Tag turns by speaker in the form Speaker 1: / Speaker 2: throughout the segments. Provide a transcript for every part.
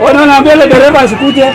Speaker 1: Wanaona mbele dereva asikuje.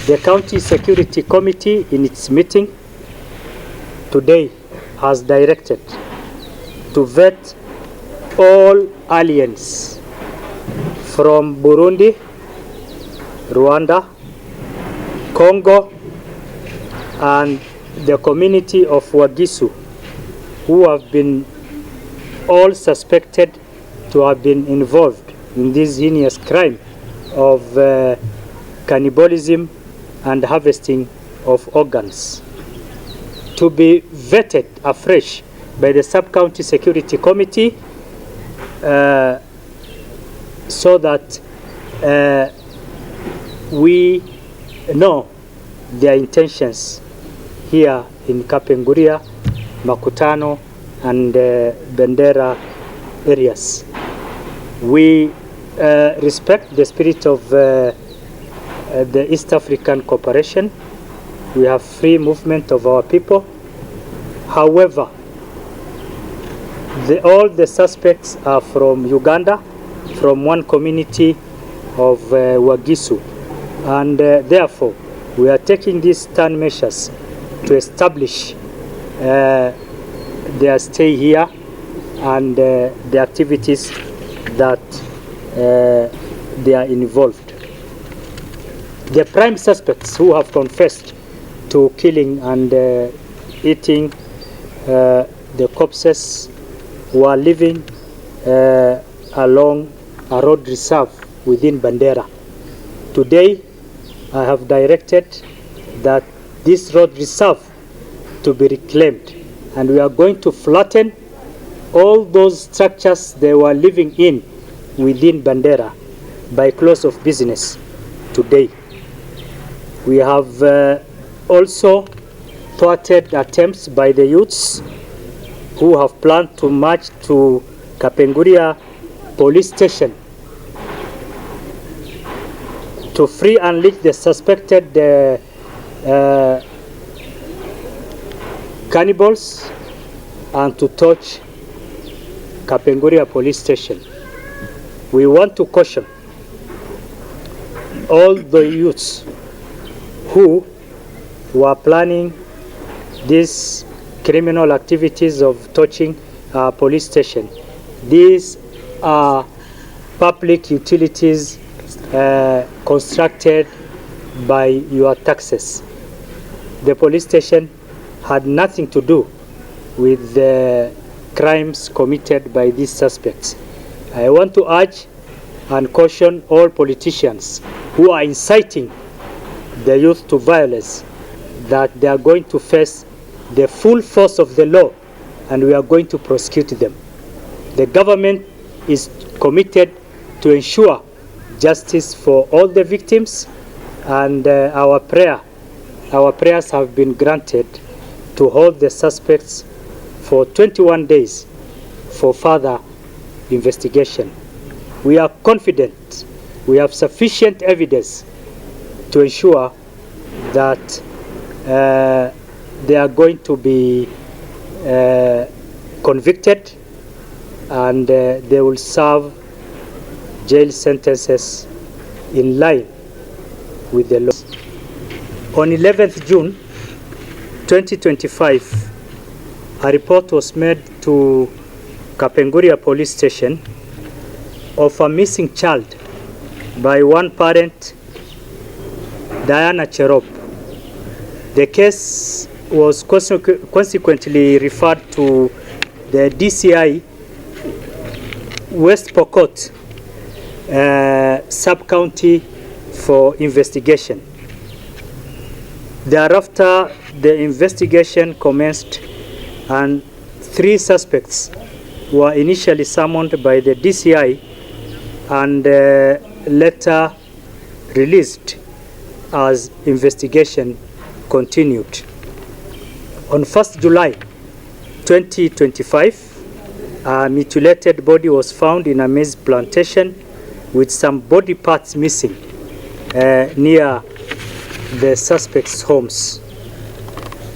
Speaker 2: The County Security Committee in its meeting today has directed to vet all aliens from Burundi, Rwanda, Congo, and the community of Gisu, who have been all suspected to have been involved in this heinous crime of cannibalism and harvesting of organs, to be vetted afresh by the Sub-County Security Committee so that we know their intentions here in Kapenguria, Makutano, and Bendera areas. We respect the spirit of the East African cooperation. We have free movement of our people. However, all the suspects are from Uganda, from one community of Gisu, and therefore we are taking these stern measures to establish their stay here and the activities that they are involved. The prime suspects who have confessed to killing and eating the corpses were living along a road reserve within Bandera. Today, I have directed that this road reserve to be reclaimed, and we are going to flatten all those structures they were living in within Bandera by close of business today. We have also thwarted attempts by the youths who have planned to march to Kapenguria police station to free and unleash the suspected cannibals and to touch Kapenguria police station. We want to caution all the youths who were planning these criminal activities of touching police station. These are public utilities constructed by your taxes. The police station had nothing to do with the crimes committed by these suspects. I want to urge and caution all politicians who are inciting the youth to violence that they are going to face the full force of the law, and we are going to prosecute them. The government is committed to ensure justice for all the victims, and our prayers have been granted to hold the suspects for 21 days for further investigation. We are confident we have sufficient evidence to ensure that they are going to be convicted, and they will serve jail sentences in line with the law. On 11th June 2025, a report was made to Kapenguria police station of a missing child by one parent, Diana Cherop. The case was consequently referred to the DCI West Pokot sub-county for investigation. Thereafter, the investigation commenced and 3 suspects were initially summoned by the DCI and later released as investigation continued. On 1st July 2025, a mutilated body was found in a maize plantation with some body parts missing near the suspects' homes.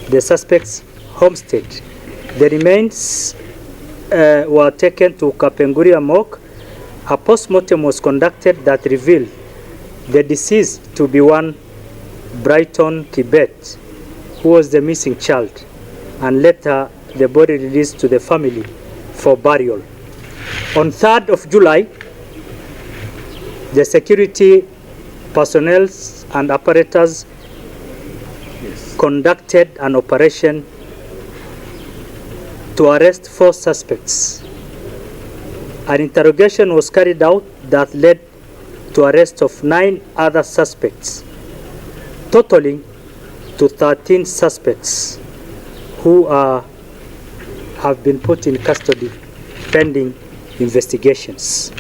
Speaker 2: The suspects' homestead. The remains were taken to Kapenguria morgue. A post-mortem was conducted that revealed the deceased to be one Brighton Kibet, who was the missing child, and later the body released to the family for burial. On 3rd of July, the security personnel and apparatus conducted an operation to arrest 4 suspects. An interrogation was carried out that led to arrest of 9 other suspects, totaling to 13 suspects who have been put in custody pending investigations.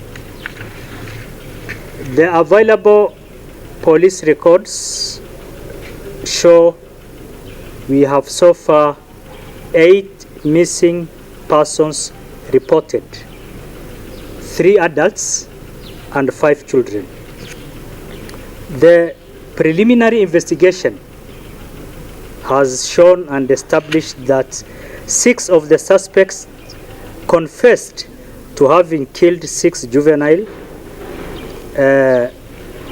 Speaker 2: The available police records show we have so far 8 missing persons reported, 3 adults and 5 children. The preliminary investigation has shown and established that 6 of the suspects confessed to having killed 6 juveniles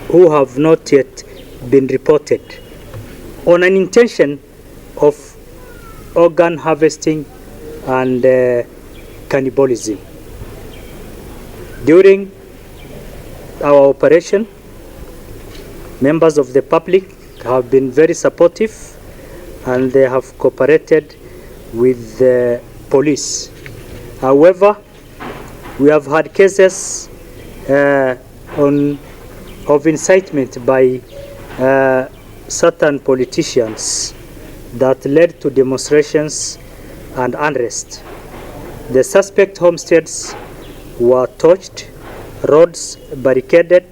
Speaker 2: who have not yet been reported on an intention of organ harvesting and cannibalism. During our operation, members of the public have been very supportive and they have cooperated with the police. However, we have had cases of incitement by certain politicians that led to demonstrations and unrest. The suspect homesteads were torched, roads barricaded,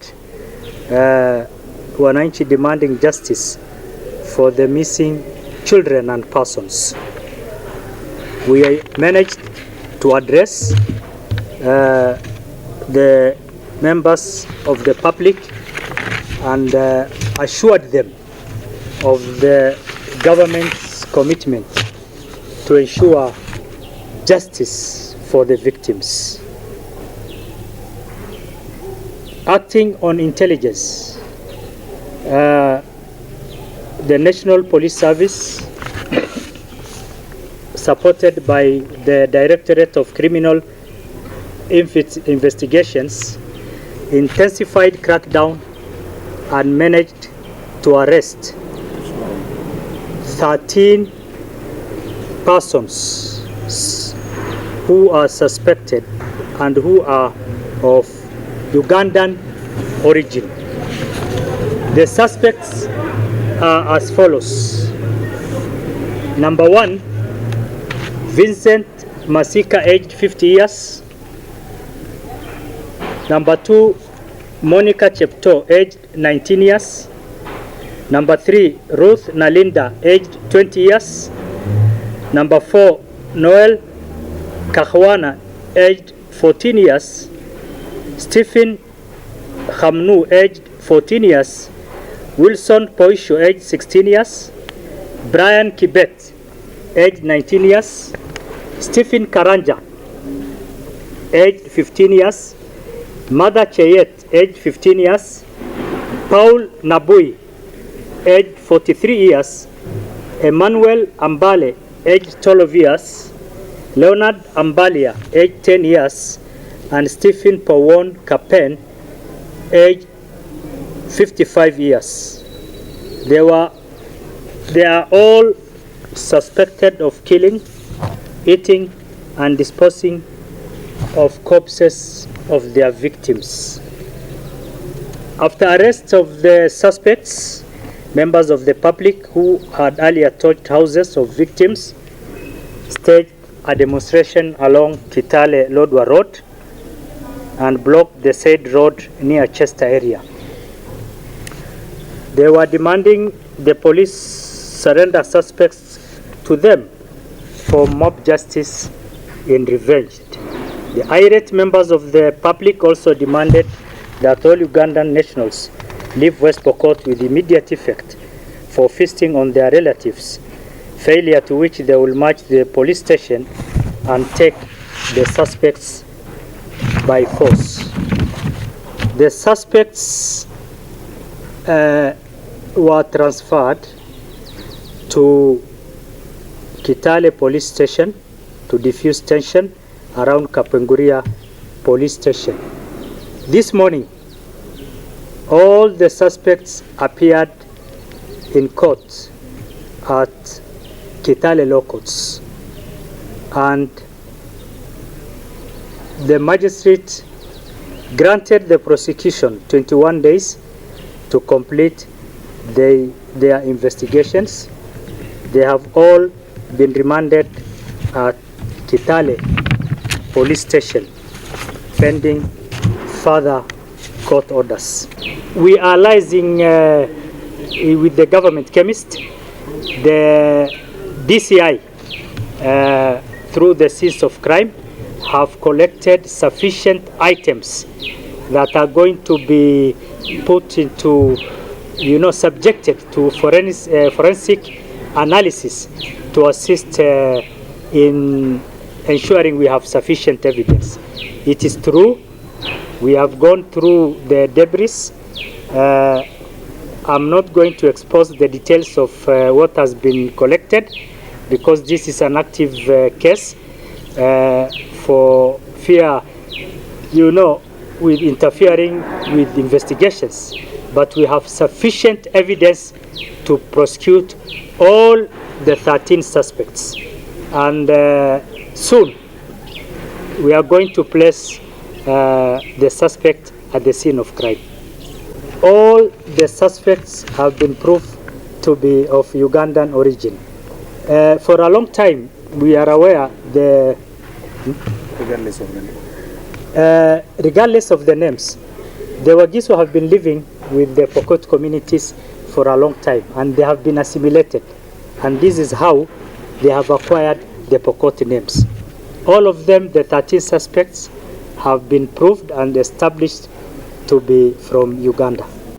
Speaker 2: wananchi demanding justice for the missing children and persons. We managed to address the members of the public and assured them of the government's commitment to ensure justice for the victims. Acting on intelligence, the National Police Service, supported by the Directorate of Criminal Investigations, intensified crackdown and managed to arrest 13 persons who are suspected and who are of Ugandan origin. The suspects are as follows. Number 1, Vincent Masika, aged 50 years. Number 2, Monica Chepto, aged 19 years. Number 3, Ruth Nalinda, aged 20 years. Number 4, Noel Kahwana, aged 14 years. Stephen Hamnu, aged 14 years. Wilson Poisho, aged 16 years. Brian Kibet, aged 19 years. Stephen Karanja, aged 15 years. Mother Cheyet, aged 15 years. Paul Nabui, aged 43 years. Emmanuel Ambale, aged 12 years. Leonard Ambalia, aged 10 years. And Stephen Powon Kapen, aged 55 years. They are all suspected of killing, eating, and disposing of corpses of their victims. After arrest of the suspects, members of the public who had earlier torched houses of victims staged a demonstration along Kitale-Lodwar Road and blocked the said road near Chester area. They were demanding the police surrender suspects to them for mob justice in revenge. The irate members of the public also demanded that all Ugandan nationals leave West Pokot with immediate effect for feasting on their relatives, failure to which they will march the police station and take the suspects by force. The suspects were transferred to Kitale police station to diffuse tension around Kapenguria police station. This morning, all the suspects appeared in court at Kitale Law Courts, and the magistrate granted the prosecution 21 days to complete their investigations. They have all been remanded at Kitale police station pending further court orders. We are liaising with the government chemist, the DCI, through the scenes of crime, have collected sufficient items that are going to be put into, subjected to forensic analysis to assist in ensuring we have sufficient evidence. It is true, we have gone through the debris. I'm not going to expose the details of what has been collected because this is an active case for fear, with interfering with investigations. But we have sufficient evidence to prosecute all the 13 suspects. And soon, we are going to place the suspect at the scene of crime. All the suspects have been proved to be of Ugandan origin. For a long time, we are aware regardless of the names, the Gisu have been living with the Pokot communities for a long time, and they have been assimilated. And this is how they have acquired the Pokot names. All of them, the 13 suspects, have been proved and established to be from Uganda.